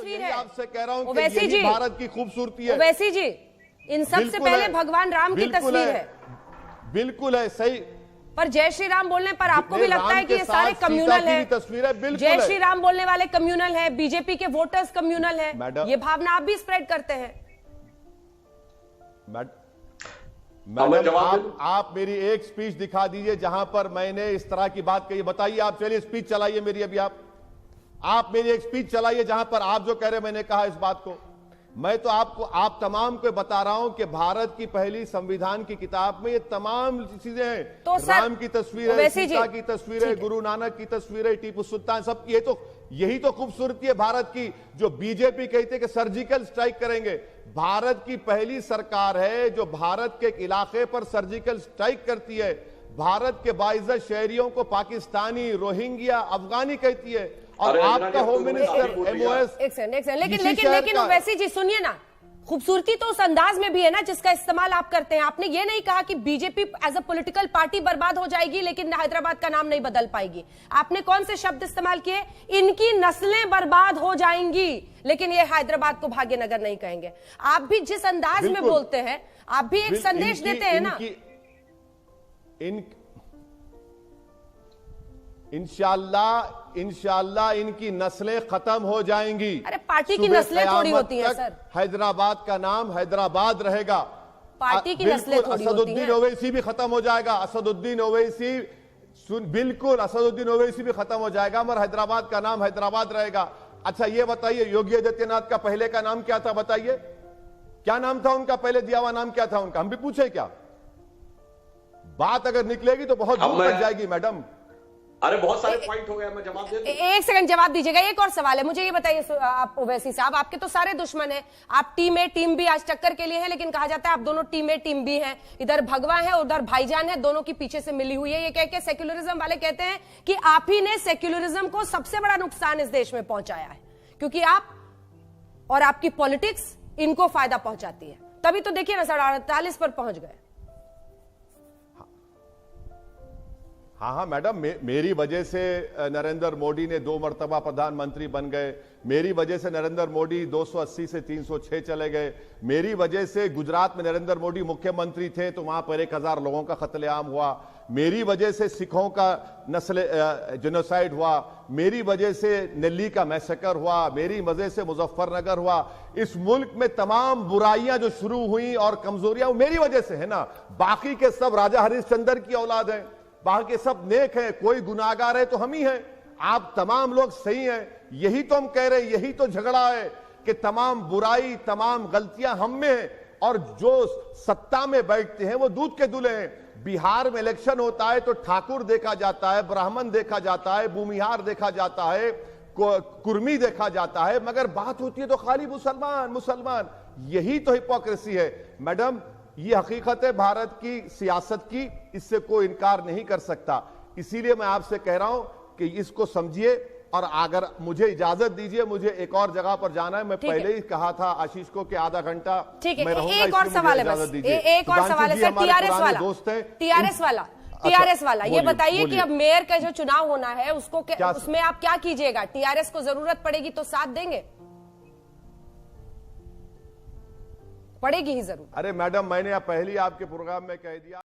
तस्वीर है। आपसे कह रहा हूं कि ओवैसी यही जी, भारत की खूबसूरती है। ओवैसी जी, इन सबसे पहले भगवान राम की तस्वीर है। बिल्कुल है, सही। पर जय श्री राम बोलने पर आपको भी लगता है कि ये सारे कम्युनल है? तस्वीर है, बिल्कुल। जय श्री राम बोलने वाले कम्युनल है, बीजेपी के वोटर्स कम्युनल है, ये भावना आप भी स्प्रेड करते हैं। मैडम, आप मेरी एक स्पीच दिखा दीजिए जहां पर मैंने इस तरह की बात कही। बताइए आप, चलिए स्पीच चलाइए मेरी। अभी आप मेरी एक स्पीच चलाइए जहां पर आप जो कह रहे मैंने कहा इस बात को। मैं तो आप तमाम को बता रहा हूं कि भारत की पहली संविधान की किताब में ये तमाम चीजें हैं। तो राम की तस्वीर है, सीता की तस्वीर है, गुरु नानक की तस्वीर है, टीपू सुल्तान, सब यही तो खूबसूरती है भारत की। जो बीजेपी कहते हैं कि सर्जिकल स्ट्राइक करेंगे, भारत की पहली सरकार है जो भारत के एक इलाके पर सर्जिकल स्ट्राइक करती है। भारत के बाइज्जत शहरियों को पाकिस्तानी, रोहिंग्या, अफगानी कहती है। और आपका होम मिनिस्टर MOS। एक सेकंड, लेकिन ओवैसी जी सुनिए ना, खूबसूरती तो उस अंदाज में भी है ना जिसका इस्तेमाल आप करते हैं। आपने ये नहीं कहा कि BJP as a political party बर्बाद हो जाएगी लेकिन हैदराबाद का नाम नहीं बदल पाएगी। आपने कौन से शब्द इस्तेमाल किए? इनकी नस्लें बर्बाद हो जाएंगी लेकिन ये हैदराबाद को भाग्यनगर नहीं कहेंगे। आप भी जिस अंदाज में बोलते हैं, आप भी एक संदेश देते हैं ना। इंशाल्लाह इनकी नस्लें खत्म हो जाएंगी। अरे पार्टी की नस्लें थोड़ी होती हैं सर। हैदराबाद का नाम हैदराबाद रहेगा। पार्टी की नस्लें थोड़ी होती हैं। असदुद्दीन ओवैसी भी खत्म हो जाएगा। असदुद्दीन ओवैसी भी खत्म हो जाएगा, मगर हैदराबाद का नाम हैदराबाद रहेगा। अच्छा ये बताइए, योगी आदित्यनाथ का पहले का नाम क्या था? बताइए क्या नाम था उनका? पहले दिया हुआ नाम क्या था उनका? हम भी पूछे क्या? बात अगर निकलेगी तो बहुत दूर तक जाएगी मैडम। अरे बहुत सारे पॉइंट हो गए, मैं जवाब दे दूं। एक सेकंड जवाब दीजिएगा। एक और सवाल है, मुझे ये बताइए आप ओवैसी साहब, आपके तो सारे दुश्मन हैं। आप टीम ए टीम बी आज टक्कर के लिए हैं, लेकिन कहा जाता है आप दोनों टीम ए टीम बी हैं। इधर भगवा है उधर भाईजान है, दोनों की पीछे से मिली हुई है। ये कह के सेक्युलरिज्म वाले कहते हैं कि आप ही ने सेक्युलरिज्म को सबसे बड़ा नुकसान इस देश में पहुंचाया है, क्योंकि आप और आपकी पॉलिटिक्स इनको फायदा पहुंचाती है। तभी तो देखिए ना 48 पर पहुंच गए। हाँ मैडम, मेरी वजह से नरेंद्र मोदी ने 2 मर्तबा प्रधानमंत्री बन गए। मेरी वजह से नरेंद्र मोदी 280 से 306 चले गए। मेरी वजह से गुजरात में नरेंद्र मोदी मुख्यमंत्री थे तो वहां पर 1000 लोगों का कत्लेआम हुआ। मेरी वजह से सिखों का जेनोसाइड हुआ। मेरी वजह से दिल्ली का मैसेकर हुआ। मेरी वजह से मुजफ्फरनगर हुआ। इस मुल्क में तमाम बुराइयां जो शुरू हुई और कमजोरियां मेरी वजह से है ना। बाकी के सब राजा हरिश्चंद्र की औलाद हैं, बाकी सब नेक हैं, कोई गुनाहगार है तो हम ही हैं। आप तमाम लोग सही हैं, यही तो हम कह रहे हैं। यही तो झगड़ा है कि तमाम बुराई, तमाम गलतियां हम में हैं और जो सत्ता में बैठते हैं वो दूध के दूल्हे हैं। बिहार में इलेक्शन होता है तो ठाकुर देखा जाता है, ब्राह्मण देखा जाता है, भूमिहार देखा जाता है, कुर्मी देखा जाता है, मगर बात होती है तो खाली मुसलमान मुसलमान। यही तो हिपोक्रेसी है मैडम। ये हकीकत है भारत की सियासत की, इससे कोई इनकार नहीं कर सकता। इसीलिए मैं आपसे कह रहा हूं कि इसको समझिए। और अगर मुझे इजाजत दीजिए, मुझे एक और जगह पर जाना है। मैं पहले ही कहा था आशीष को कि आधा घंटा मैं रहूंगा। एक और सवाल है बस, एक और सवाल है सर। टीआरएस वाला ये बताइए कि अब मेयर का जो चुनाव होना है उसमें आप क्या कीजिएगा? टीआरएस को जरूरत पड़ेगी तो साथ देंगे? पड़ेगी ही जरूर। अरे मैडम, मैंने पहले आपके प्रोग्राम में कह दिया।